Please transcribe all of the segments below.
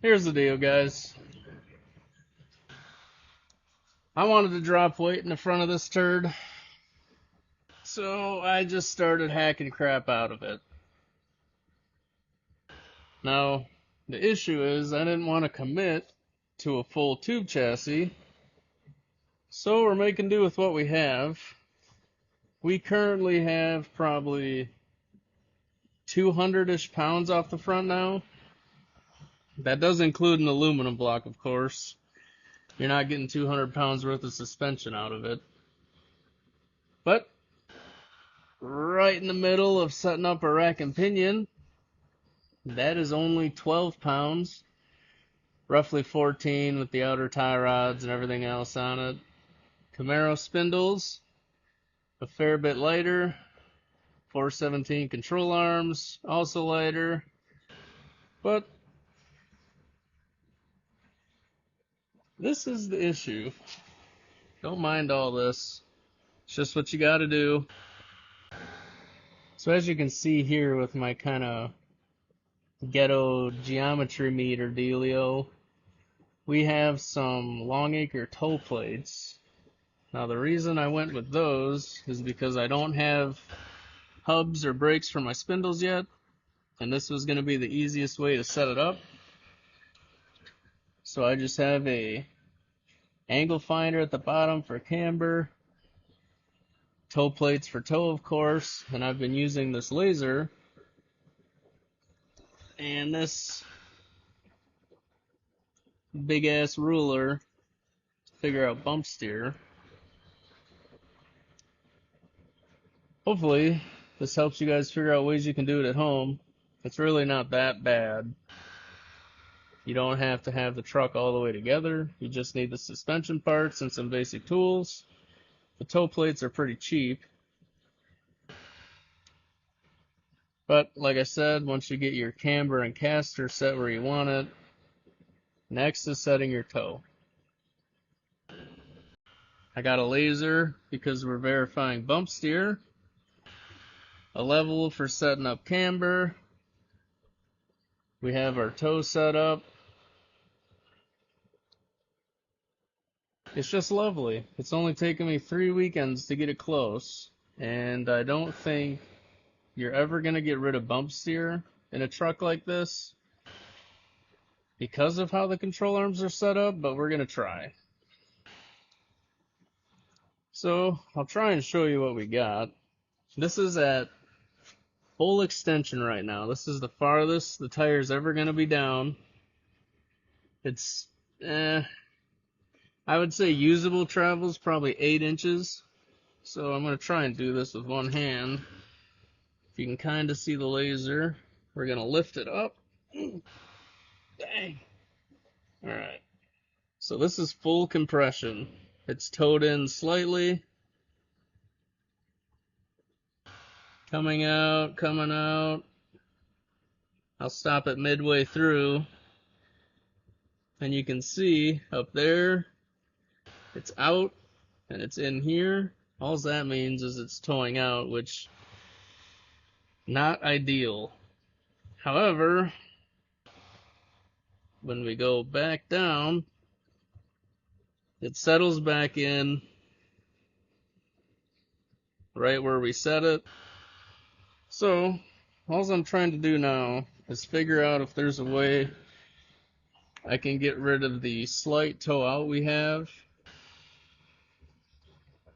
Here's the deal, guys. I wanted to drop weight in the front of this turd, so I just started hacking crap out of it. Now, the issue is I didn't want to commit to a full tube chassis, so we're making do with what we have. We currently have probably 200-ish pounds off the front now. That does include an aluminum block, of course. You're not getting 200 pounds worth of suspension out of it. But right in the middle of setting up a rack and pinion, that is only 12 pounds, roughly 14 with the outer tie rods and everything else on it. Camaro spindles, a fair bit lighter. 417 control arms, also lighter. But this is the issue. Don't mind all this. It's just what you gotta do. So as you can see here with my kind of ghetto geometry meter dealio, we have some Longacre toe plates. Now the reason I went with those is because I don't have hubs or brakes for my spindles yet, and this was going to be the easiest way to set it up. So I just have a angle finder at the bottom for camber, toe plates for toe, of course, and I've been using this laser and this big ass ruler to figure out bump steer. Hopefully this helps you guys figure out ways you can do it at home. It's really not that bad. You don't have to have the truck all the way together. You just need the suspension parts and some basic tools. The toe plates are pretty cheap. But like I said, once you get your camber and caster set where you want it, next is setting your toe. I got a laser because we're verifying bump steer, a level for setting up camber. We have our toe set up. It's just lovely. It's only taken me 3 weekends to get it close, and I don't think you're ever going to get rid of bump steer in a truck like this because of how the control arms are set up, but we're going to try. So I'll try and show you what we got. This is at full extension right now. This is the farthest the tire's ever going to be down. It's, I would say usable travel is probably 8 inches. So I'm going to try and do this with one hand. If you can kind of see the laser, we're going to lift it up. Dang. Alright. So this is full compression. It's towed in slightly. Coming out, coming out. I'll stop it midway through. And you can see up there, it's out and it's in here. All that means is it's towing out, which not ideal. However, when we go back down, it settles back in right where we set it. So, all I'm trying to do now is figure out if there's a way I can get rid of the slight toe out we have.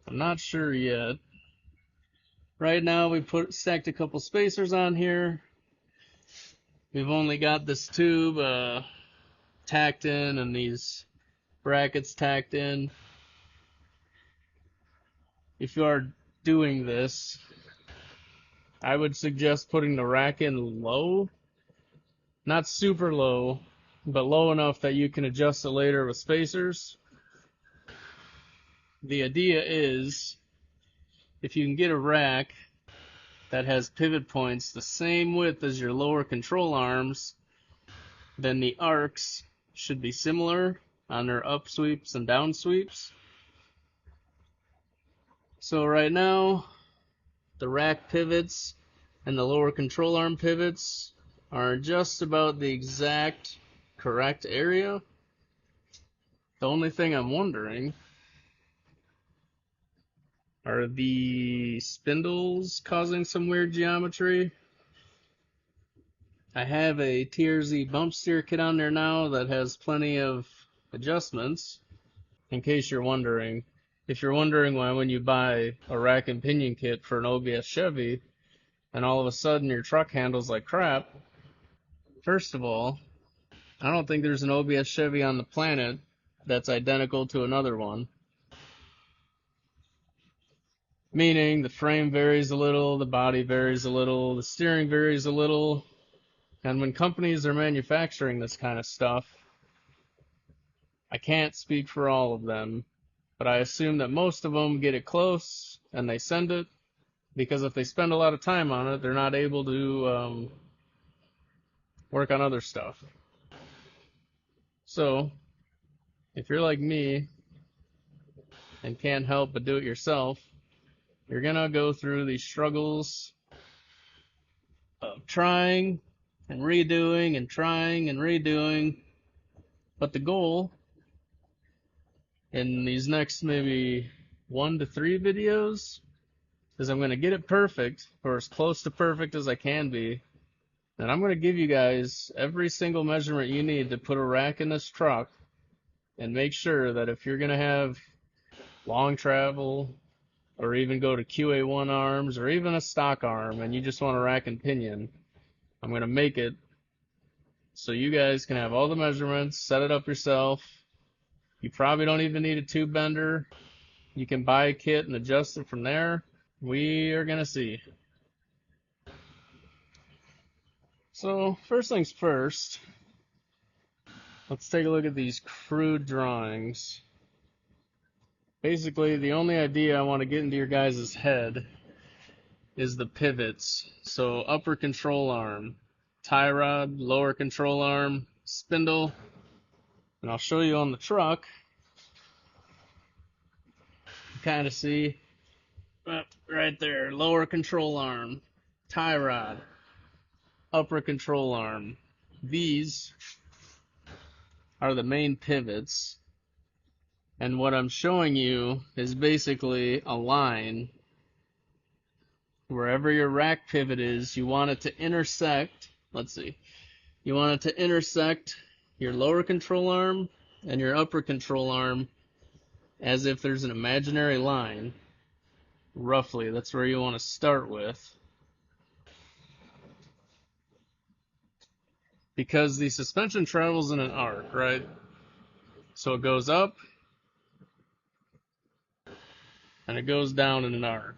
I'm not sure yet. Right now we stacked a couple spacers on here. We've only got this tube tacked in and these brackets tacked in. If you are doing this, I would suggest putting the rack in low. Not super low, but low enough that you can adjust it later with spacers. The idea is, if you can get a rack that has pivot points the same width as your lower control arms, then the arcs should be similar on their up sweeps and down sweeps. So right now, the rack pivots and the lower control arm pivots are just about the exact correct area. The only thing I'm wondering, are the spindles causing some weird geometry? I have a TRZ Bumpsteer kit on there now that has plenty of adjustments, in case you're wondering. If you're wondering why when you buy a rack and pinion kit for an OBS Chevy, and all of a sudden your truck handles like crap, first of all, I don't think there's an OBS Chevy on the planet that's identical to another one. Meaning the frame varies a little, the body varies a little, the steering varies a little. And when companies are manufacturing this kind of stuff, I can't speak for all of them, but I assume that most of them get it close and they send it, because if they spend a lot of time on it, they're not able to work on other stuff. So, if you're like me and can't help but do it yourself, you're gonna go through these struggles of trying and redoing and trying and redoing. But the goal in these next maybe 1 to 3 videos is I'm gonna get it perfect, or as close to perfect as I can be. And I'm gonna give you guys every single measurement you need to put a rack in this truck, and make sure that if you're gonna have long travel, or even go to QA1 arms, or even a stock arm, and you just want a rack and pinion, I'm going to make it so you guys can have all the measurements, set it up yourself. You probably don't even need a tube bender. You can buy a kit and adjust it from there. We are going to see. So, first things first, let's take a look at these crude drawings. Basically, the only idea I want to get into your guys' head is the pivots. So upper control arm, tie rod, lower control arm, spindle, and I'll show you on the truck. You kind of see right there, lower control arm, tie rod, upper control arm. These are the main pivots. And what I'm showing you is basically a line. Wherever your rack pivot is, you want it to intersect, you want it to intersect your lower control arm and your upper control arm, as if there's an imaginary line. Roughly, that's where you want to start with. Because the suspension travels in an arc, right? So it goes up, and it goes down in an arc.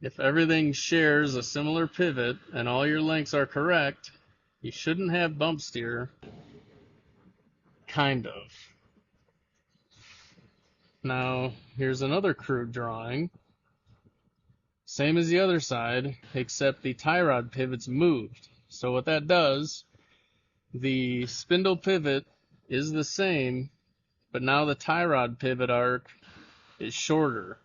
If everything shares a similar pivot and all your lengths are correct, you shouldn't have bump steer. Kind of. Now, here's another crude drawing. Same as the other side, except the tie rod pivot's moved. So what that does, the spindle pivot is the same, but now the tie rod pivot arc is shorter.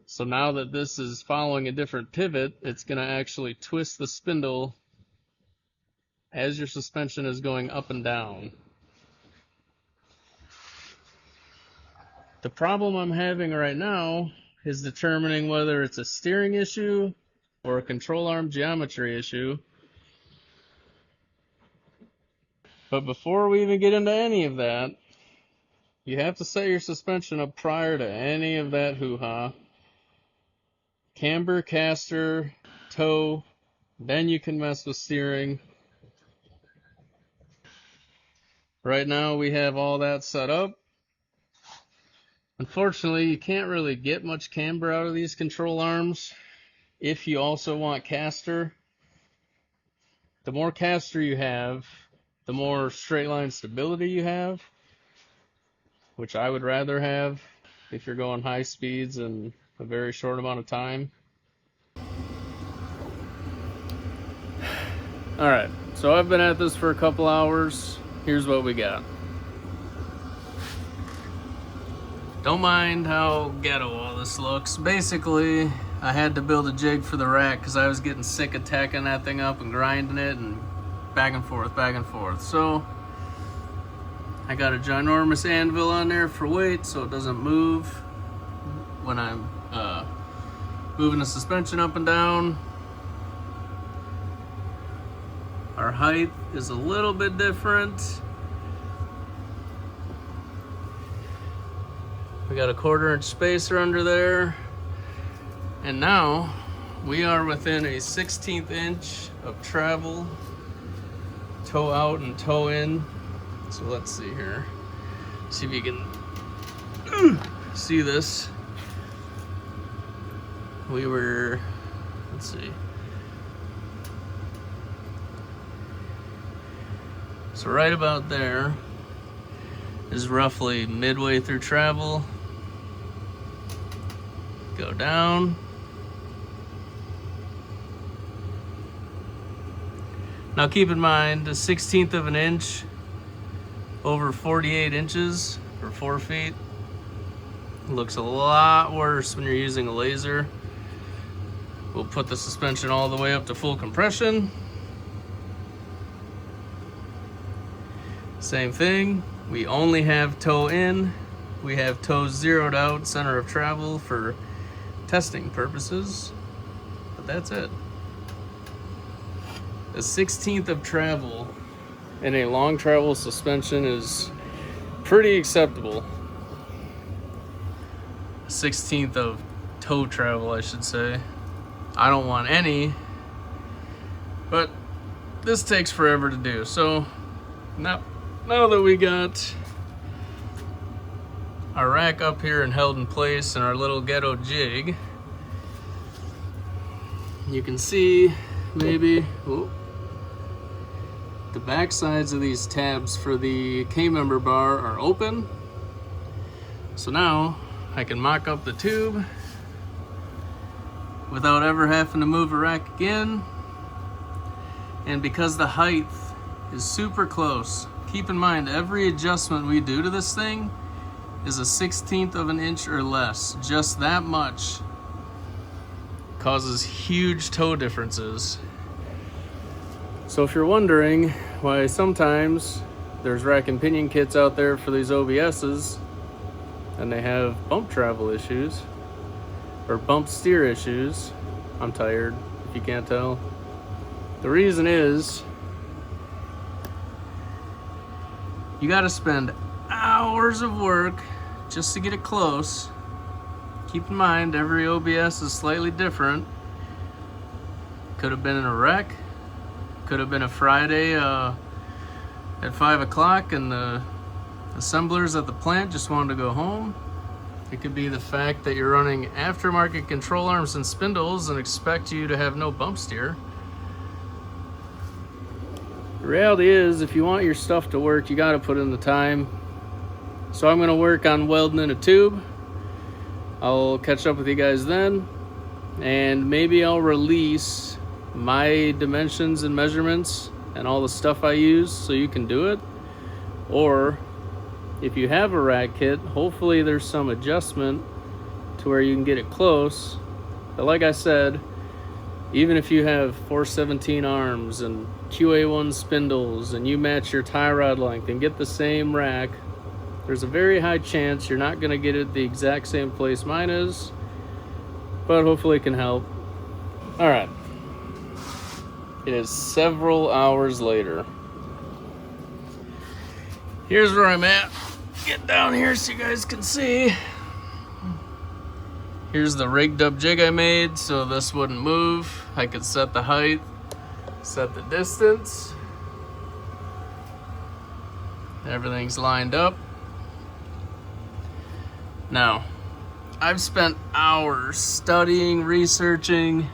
So now that this is following a different pivot, it's going to actually twist the spindle as your suspension is going up and down. The problem I'm having right now is determining whether it's a steering issue or a control arm geometry issue. But before we even get into any of that, you have to set your suspension up prior to any of that hoo-ha. Camber, caster, toe, then you can mess with steering. Right now we have all that set up. Unfortunately, you can't really get much camber out of these control arms if you also want caster. The more caster you have, the more straight line stability you have, which I would rather have if you're going high speeds in a very short amount of time. Alright, so I've been at this for a couple hours. Here's what we got. Don't mind how ghetto all this looks. Basically, I had to build a jig for the rack because I was getting sick of tacking that thing up and grinding it and back and forth, back and forth. So I got a ginormous anvil on there for weight so it doesn't move when I'm moving the suspension up and down. Our height is a little bit different. We got a 1/4 inch spacer under there. And now we are within a 1/16 inch of travel, toe out and toe in. So let's see here. See if you can see this. We were, let's see. So right about there is roughly midway through travel. Go down. Now keep in mind, a 1/16 of an inch over 48 inches or 4 feet looks a lot worse when you're using a laser. We'll put the suspension all the way up to full compression. Same thing, we only have toe in. We have toes zeroed out, center of travel for testing purposes, but that's it. A 1/16 of travel in a long travel suspension is pretty acceptable. A 1/16 of toe travel, I should say. I don't want any, but this takes forever to do. So now that we got our rack up here and held in place and our little ghetto jig, you can see maybe the back sides of these tabs for the K-member bar are open. So now I can mock up the tube without ever having to move a rack again. And because the height is super close, keep in mind every adjustment we do to this thing is a 1/16 of an inch or less. Just that much causes huge toe differences. So if you're wondering why sometimes there's rack and pinion kits out there for these OBSs and they have bump travel issues or bump steer issues, I'm tired if you can't tell. The reason is you got to spend hours of work just to get it close. Keep in mind every OBS is slightly different. Could have been in a wreck. Could have been a Friday at 5 o'clock and the assemblers at the plant just wanted to go home. It could be the fact that you're running aftermarket control arms and spindles and expect you to have no bump steer. The reality is, if you want your stuff to work, you got to put in the time. So I'm going to work on welding in a tube. I'll catch up with you guys then, and maybe I'll release my dimensions and measurements and all the stuff I use so you can do it. Or if you have a rack kit, hopefully there's some adjustment to where you can get it close. But like I said, even if you have 417 arms and QA1 spindles and you match your tie rod length and get the same rack, there's a very high chance you're not going to get it the exact same place mine is, but hopefully it can help. All right. It is several hours later. Here's where I'm at. Get down here so you guys can see. Here's the rigged up jig I made so this wouldn't move. I could set the height, set the distance. Everything's lined up. Now, I've spent hours studying, researching,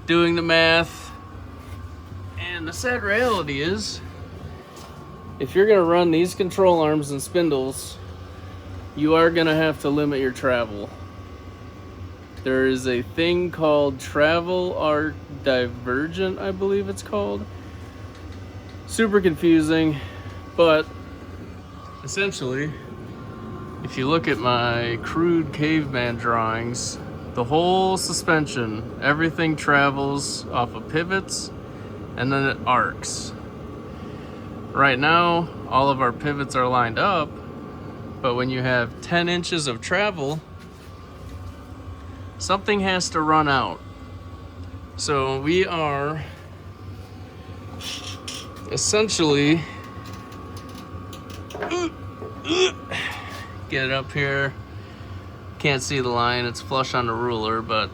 doing the math, and the sad reality is, if you're going to run these control arms and spindles, you are going to have to limit your travel. There is a thing called travel arc divergent, I believe it's called. Super confusing, but essentially, if you look at my crude caveman drawings, the whole suspension, everything travels off of pivots and then it arcs. Right now, all of our pivots are lined up, but when you have 10 inches of travel, something has to run out. So we are essentially, get it up here. Can't see the line, it's flush on the ruler, but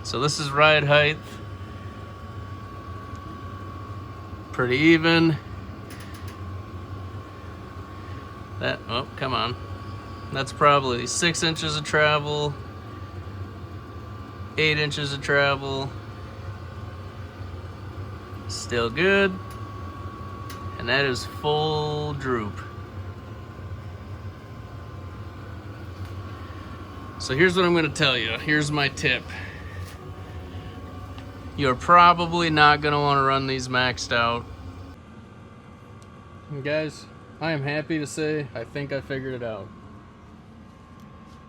so this is ride height. Pretty even. That, oh, come on. That's probably 6 inches of travel, 8 inches of travel. Still good. And that is full droop. So here's what I'm gonna tell you. Here's my tip. You're probably not gonna wanna run these maxed out. And guys, I am happy to say I think I figured it out.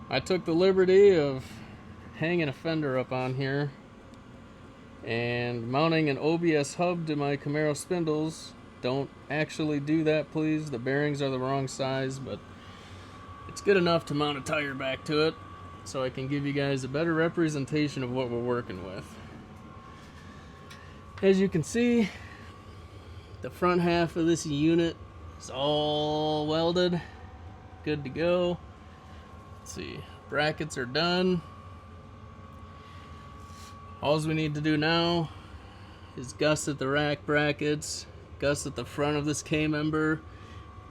I took the liberty of hanging a fender up on here and mounting an OBS hub to my Camaro spindles. Don't actually do that, please. The bearings are the wrong size, but it's good enough to mount a tire back to it so I can give you guys a better representation of what we're working with. As you can see, the front half of this unit is all welded, good to go. Let's see, brackets are done. All we need to do now is gusset the rack brackets, gusset the front of this K-member,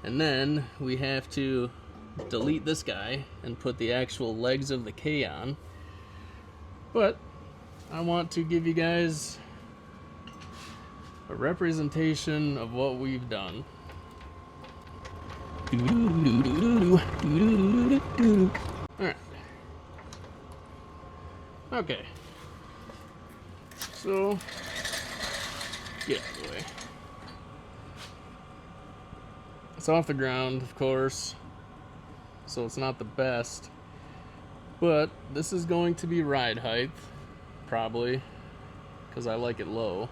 and then we have to delete this guy and put the actual legs of the K on. But I want to give you guys a representation of what we've done. Alright. Okay. So, get out of the way. It's off the ground, of course, so it's not the best. But this is going to be ride height, probably, because I like it low.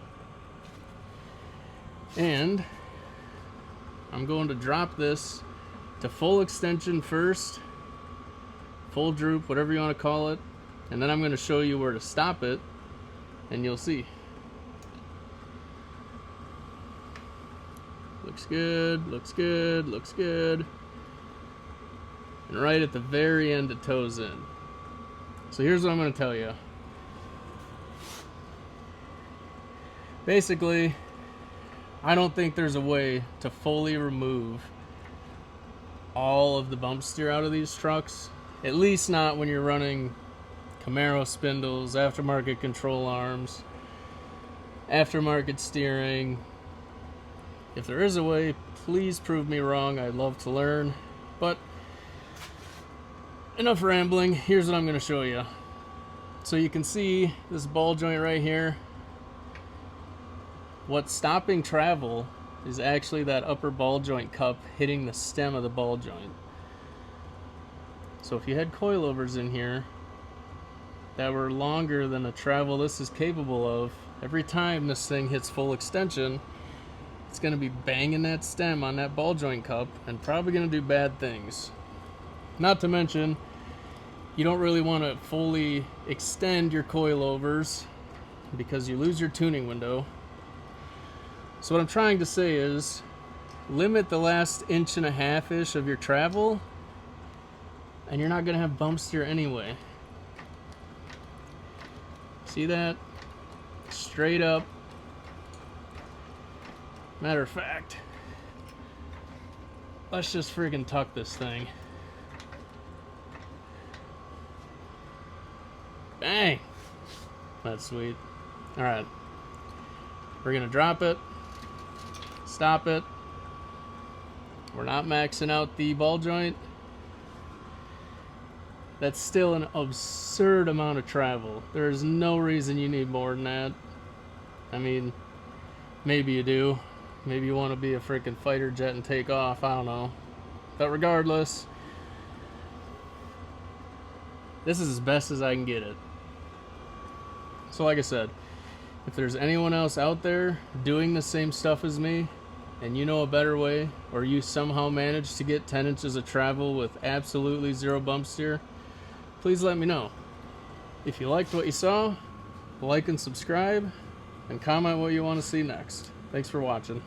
And I'm going to drop this to full extension first, full droop, whatever you want to call it, and then I'm going to show you where to stop it, and you'll see. Looks good, looks good, looks good. And right at the very end it toes in. So here's what I'm going to tell you. Basically, I don't think there's a way to fully remove all of the bump steer out of these trucks. At least not when you're running Camaro spindles, aftermarket control arms, aftermarket steering. If there is a way, please prove me wrong. I'd love to learn. But enough rambling. Here's what I'm going to show you. So you can see this ball joint right here. What's stopping travel is actually that upper ball joint cup hitting the stem of the ball joint. So if you had coilovers in here that were longer than the travel this is capable of, every time this thing hits full extension, it's going to be banging that stem on that ball joint cup and probably going to do bad things. Not to mention, you don't really want to fully extend your coilovers because you lose your tuning window. So what I'm trying to say is, limit the last 1.5-ish of your travel, and you're not going to have bump steer anyway. See that? Straight up. Matter of fact, let's just freaking tuck this thing. Bang! That's sweet. Alright. We're going to drop it. Stop it. We're not maxing out the ball joint. That's still an absurd amount of travel. There's no reason you need more than that. I mean, maybe you do. Maybe you want to be a freaking fighter jet and take off. I don't know. But regardless, this is as best as I can get it. So like I said, If there's anyone else out there doing the same stuff as me, and you know a better way, or you somehow managed to get 10 inches of travel with absolutely zero bump steer, please let me know. If you liked what you saw, like and subscribe, and comment what you want to see next. Thanks for watching.